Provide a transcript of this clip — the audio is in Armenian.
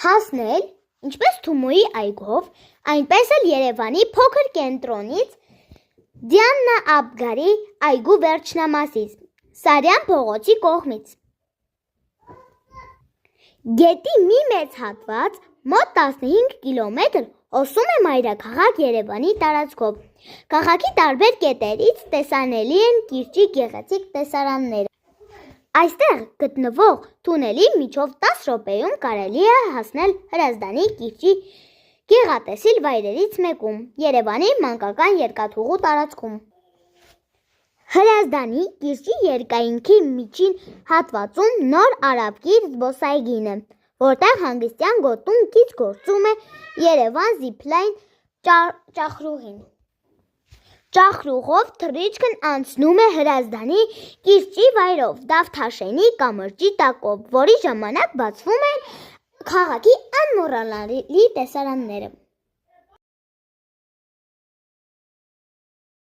հասնել ինչպես Թումոյի այգով, այնպես էլ Երևանի փոքր կենտրոնից Դիանա Աբգարի այգու վերջնամասից, Սարյան փողոցի կողմից։ Գետի մի մեծ հատված, մոտ 15 կիլոմետր, հոսում է մայրաքաղաք Երևանի տարածքով։ Քաղաքի տարբեր կետերից տեսանելի են կիրճի գեղեցիկ տեսարանները։ Այստեղ գտնվող թունելի միջով 10 րոպեում կարելի է հասնել Հրազդանի կիրճի գեղատեսիլ վայրերից մեկում, Երևանի մանկական երկաթուղու տարածքում։ Հրազդանի կիրճի երկայնքի միջին հատվածում նոր Արաբկիր զբոսայգին է, որտեղ հանգստյան գոտում քիչ գործում է Երևան զիփլայն ճախրուղին։ Ճախրուղով թռիչքն անցնում է Հրազդանի կիրճի վայրով Դավթաշենի կամրջի տակով, որի ժամանակ բացվում են քաղաքի անմոռանալի տեսարանները։